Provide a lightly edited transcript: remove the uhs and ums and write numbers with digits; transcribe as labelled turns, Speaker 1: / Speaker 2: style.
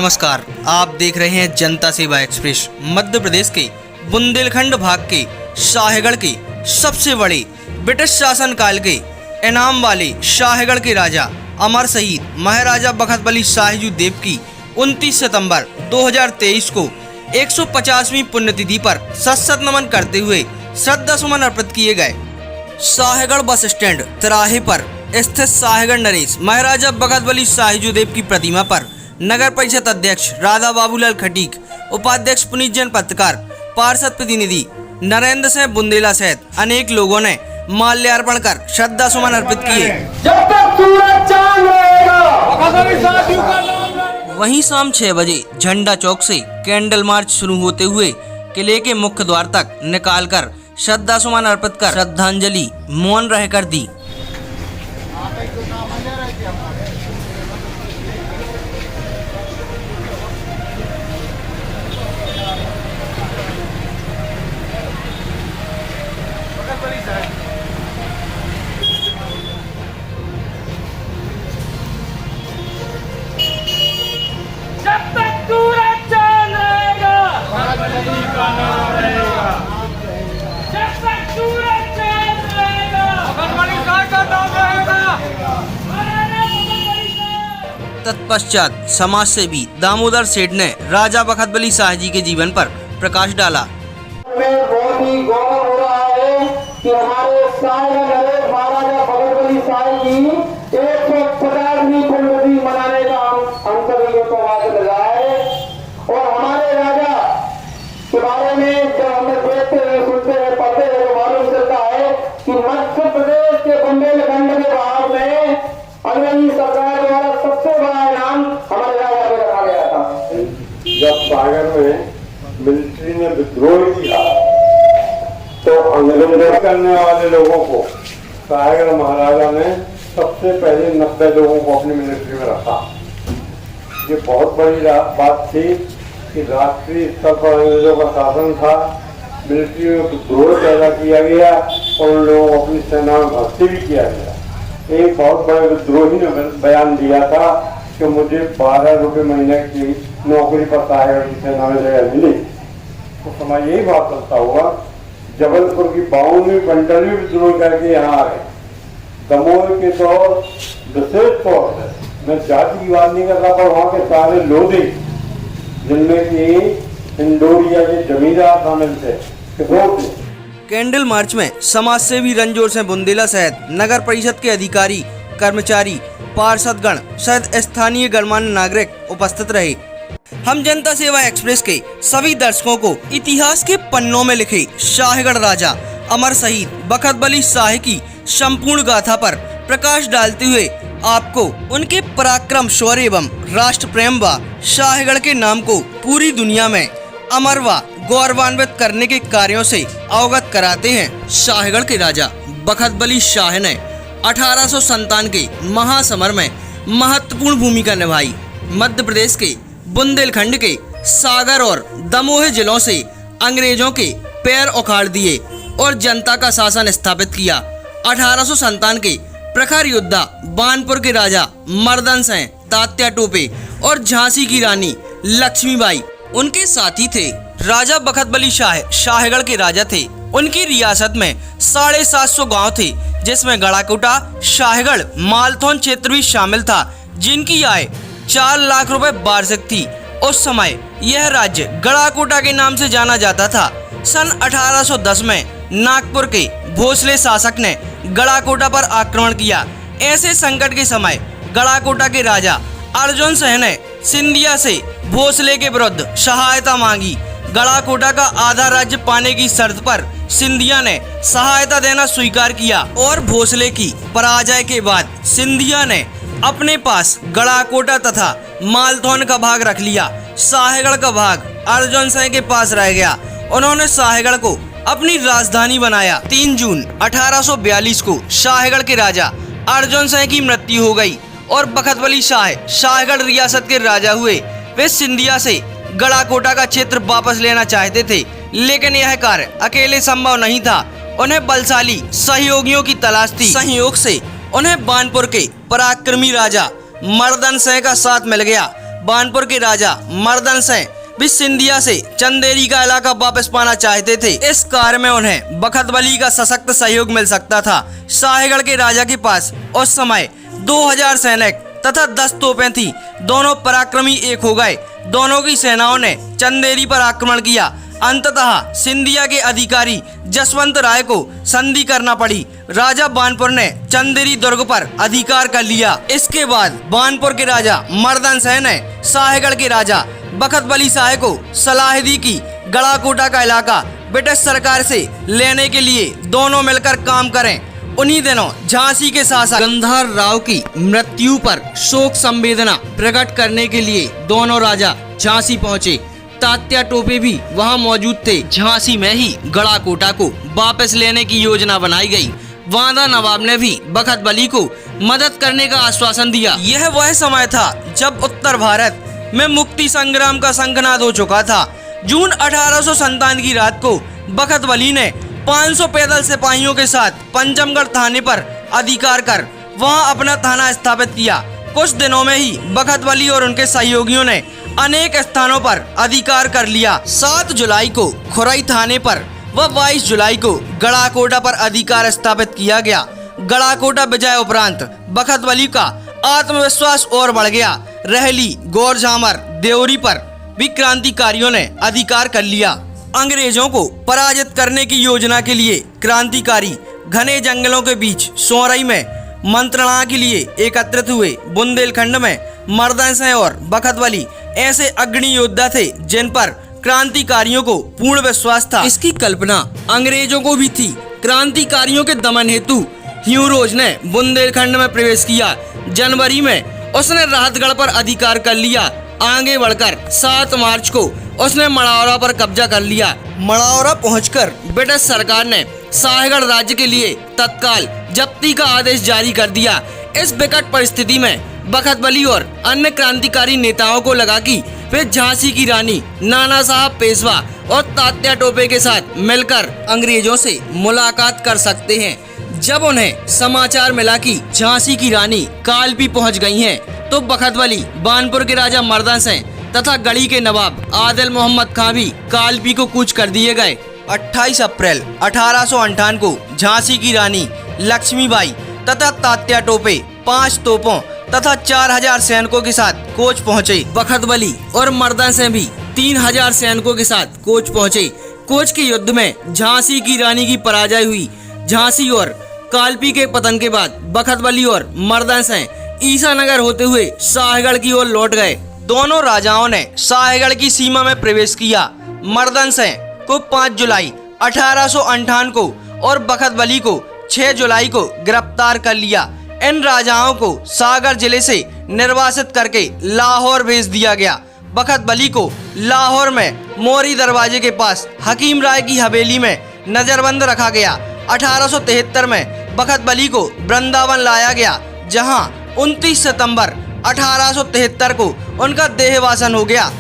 Speaker 1: नमस्कार, आप देख रहे हैं जनता सेवा एक्सप्रेस। मध्य प्रदेश के बुंदेलखंड भाग के शाहगढ़ के सबसे बड़े ब्रिटिश शासन काल के इनाम वाले शाहगढ़ के राजा अमर शहीद महाराजा बखतबली शाहजू देव की 29 सितंबर 2023 को 150वीं पुण्यतिथि पर सशक्त नमन करते हुए श्रद्धा सुमन अर्पित किए गए। शाहगढ़ बस स्टैंड तिराहे पर स्थित शाहगढ़ नरेश महाराजा बखतबली शाहजू देव की प्रतिमा पर नगर परिषद अध्यक्ष राधा बाबूलाल खटीक, उपाध्यक्ष पुनीत जैन, पत्रकार, पार्षद प्रतिनिधि नरेंद्र सिंह बुंदेला सहित अनेक लोगों ने माल्यार्पण कर श्रद्धा सुमन अर्पित किए। वहीं शाम 6 बजे झंडा चौक से कैंडल मार्च शुरू होते हुए किले के मुख्य द्वार तक निकालकर श्रद्धा सुमन अर्पित कर श्रद्धांजलि मौन रहकर दी। तत्पश्चात समाज सेवी दामोदर सेठ ने राजा बखतबली शाहजी के जीवन पर प्रकाश डाला।
Speaker 2: बहुत ही गौरव हो रहा है कि हमारे शाहगढ़ महाराजा बखतबली शाहजी 150वीं पुण्यतिथि मनाने का हम सभी को सौभाग्य लगा है। और हमारे राजा के बारे में जब हम देखते हैं, सुनते हैं, पढ़ते हैं तो मालूम चलता है कि मध्य प्रदेश के बुंदेलखंड के भाग में अंग्रेजी सरकार द्वारा सबसे बड़ा इनाम हमारे राजा को रखा गया था।
Speaker 3: जब सागर में मिलिट्री ने विद्रोह किया तो अंग्रेजों करने वाले लोगों को सागर महाराजा ने सबसे पहले 90 लोगों को अपनी मिलिट्री में रखा। ये बहुत बड़ी बात थी कि राष्ट्रीय स्तर पर अंग्रेजों का शासन था, मिलिट्री में विद्रोह पैदा किया गया और उन लोगों को अपनी सेना में भर्ती भी किया गया। एक बहुत बड़े विद्रोही ने बयान दिया था कि मुझे 12 रुपये महीने की नौकरी पर साहगढ़ की सेना में जगह मिली। तो समय यही बात चलता हुआ जबलपुर की 52वीं कंट्री विद्रोह करके यहाँ आ गए। दमोह के तौर विशेष तौर से मैं जाति की बात नहीं कर रहा, पर वहाँ के सारे लोधी जिनमें की इंडोरिया के जमींदार शामिल थे, किशोर थे।
Speaker 1: कैंडल मार्च में समाज सेवी रंजोर सिंह बुंदेला सहित नगर परिषद के अधिकारी, कर्मचारी, पार्षदगण सहित स्थानीय गणमान्य नागरिक उपस्थित रहे। हम जनता सेवा एक्सप्रेस के सभी दर्शकों को इतिहास के पन्नों में लिखे शाहगढ़ राजा अमर शहीद बखतबली शाह की संपूर्ण गाथा पर प्रकाश डालते हुए आपको उनके पराक्रम, शौर्य एवं राष्ट्र प्रेम व शाहगढ़ के नाम को पूरी दुनिया में अमर व गौरवान्वित करने के कार्यों से अवगत कराते हैं। शाहगढ़ के राजा बखतबली शाह ने 1857 के महासमर में महत्वपूर्ण भूमिका निभाई। मध्य प्रदेश के बुंदेलखंड के सागर और दमोह जिलों से अंग्रेजों के पैर उखाड़ दिए और जनता का शासन स्थापित किया। 1857 के प्रखर योद्धा बानपुर के राजा मर्दन सिंह, तात्या टोपे और झांसी की रानी लक्ष्मीबाई उनके साथी थे। राजा बखतबली शाह शाहगढ़ के राजा थे। उनकी रियासत में 750 गांव थे, जिसमें गड़ाकोटा, शाहगढ़, मालथौन क्षेत्र भी शामिल था, जिनकी आय 4 लाख रुपए वार्षिक थी। उस समय यह राज्य गड़ाकोटा के नाम से जाना जाता था। सन 1810 में नागपुर के भोसले शासक ने गड़ाकोटा पर आक्रमण किया। ऐसे संकट के समय गड़ाकोटा के राजा अर्जुन सिंह ने सिंधिया से भोसले के विरुद्ध सहायता मांगी। गड़ाकोटा का आधा राज्य पाने की शर्त पर सिंधिया ने सहायता देना स्वीकार किया और भोसले की पराजय के बाद सिंधिया ने अपने पास गड़ाकोटा तथा मालथौन का भाग रख लिया। शाहगढ़ का भाग अर्जुन सिंह के पास रह गया। उन्होंने शाहगढ़ को अपनी राजधानी बनाया। 3 जून 1842 को शाहगढ़ के राजा अर्जुन सिंह की मृत्यु हो गई और बखतबली शाह शाहगढ़ रियासत के राजा हुए। वे सिंधिया से गड़ाकोटा का क्षेत्र वापस लेना चाहते थे, लेकिन यह कार्य अकेले संभव नहीं था। उन्हें बलशाली सहयोगियों की तलाश थी। संयोग से उन्हें बानपुर के पराक्रमी राजा मर्दन सिंह का साथ मिल गया। बानपुर के राजा मर्दन सिंह भी सिंधिया से चंदेरी का इलाका वापस पाना चाहते थे। इस कार्य में उन्हें बखत बली का सशक्त सहयोग मिल सकता था। शाहगढ़ के राजा के पास उस समय 2000 सैनिक तथा 10 तोपें थी। दोनों पराक्रमी एक हो गए। दोनों की सेनाओं ने चंदेरी पर आक्रमण किया। अंततः सिंधिया के अधिकारी जसवंत राय को संधि करना पड़ी। राजा बानपुर ने चंदेरी दुर्ग पर अधिकार कर लिया। इसके बाद बानपुर के राजा मर्दन सिंह ने शाहगढ़ के राजा बखत बली शाह को सलाह दी कि गड़ाकोटा का इलाका ब्रिटिश सरकार से लेने के लिए दोनों मिलकर काम करें। उन्हीं दिनों झांसी के शासक गंधार राव की मृत्यु पर शोक संवेदना प्रकट करने के लिए दोनों राजा झांसी पहुंचे। तात्या टोपे भी वहां मौजूद थे। झांसी में ही गड़ाकोटा को वापस लेने की योजना बनाई गई। वांदा नवाब ने भी बखत बली को मदद करने का आश्वासन दिया। यह वह समय था जब उत्तर भारत में मुक्ति संग्राम का शंखनाद हो चुका था। जून 1857 की रात को बखत बली ने 500 पैदल सिपाहियों के साथ पंचमगढ़ थाने पर अधिकार कर वहां अपना थाना स्थापित किया। कुछ दिनों में ही बखत बली और उनके सहयोगियों ने अनेक स्थानों पर अधिकार कर लिया। 7 जुलाई को खुरई थाने पर व 22 जुलाई को गड़ाकोटा पर अधिकार स्थापित किया गया। गड़ाकोटा विजय उपरांत बखत बली का आत्मविश्वास और बढ़ गया। रहली, गौरझामर, देवरी पर भी क्रांतिकारियों ने अधिकार कर लिया। अंग्रेजों को पराजित करने की योजना के लिए क्रांतिकारी घने जंगलों के बीच सोरई में मंत्रणा के लिए एकत्रित हुए। बुंदेलखंड में मर्दन सिंह और बखत बली ऐसे अग्रणी योद्धा थे जिन पर क्रांतिकारियों को पूर्ण विश्वास था। इसकी कल्पना अंग्रेजों को भी थी। क्रांतिकारियों के दमन हेतु ह्यूरोज ने बुंदेलखंड में प्रवेश किया। जनवरी में उसने राहतगढ़ पर अधिकार कर लिया। आगे बढ़कर 7 मार्च को उसने मढ़ौरा पर कब्जा कर लिया। मढ़ौरा पहुंचकर ब्रिटिश सरकार ने शाहगढ़ राज्य के लिए तत्काल जब्ती का आदेश जारी कर दिया। इस विकट परिस्थिति में बखत बली और अन्य क्रांतिकारी नेताओं को लगा कि वे झांसी की रानी नाना साहब पेशवा और तात्या टोपे के साथ मिलकर अंग्रेजों से मुलाकात कर सकते हैं। जब उन्हें समाचार मिला कि झांसी की रानी कालपी पहुंच गई हैं, तो बखत बली, बानपुर के राजा मर्दन सिंह तथा गढ़ी के नवाब आदिल मोहम्मद खां भी कालपी को कूच कर दिए गए। 28 अप्रैल 1858 को झांसी की रानी लक्ष्मीबाई तथा तात्या टोपे 5 तोपों तथा 4000 सैनिकों के साथ कोच पहुंचे। बखत बली और मर्दन सिंह भी 3000 सैनिकों के साथ कोच पहुंचे। कोच के युद्ध में झांसी की रानी की पराजय हुई। झांसी और कालपी के पतन के बाद बखत बली और मर्दन सिंह ईसानगर होते हुए शाहगढ़ की ओर लौट गए। दोनों राजाओं ने शाहगढ़ की सीमा में प्रवेश किया। मर्दन सिंह को 5 जुलाई 1858 को और बखत बली को 6 जुलाई को गिरफ्तार कर लिया। इन राजाओं को सागर जिले से निर्वासित करके लाहौर भेज दिया गया। बखत बली को लाहौर में मोरी दरवाजे के पास हकीम राय की हवेली में नजरबंद रखा गया। 1873 में बखत बली को वृंदावन लाया गया, जहां 29 सितंबर 1873 को उनका देहवासन हो गया।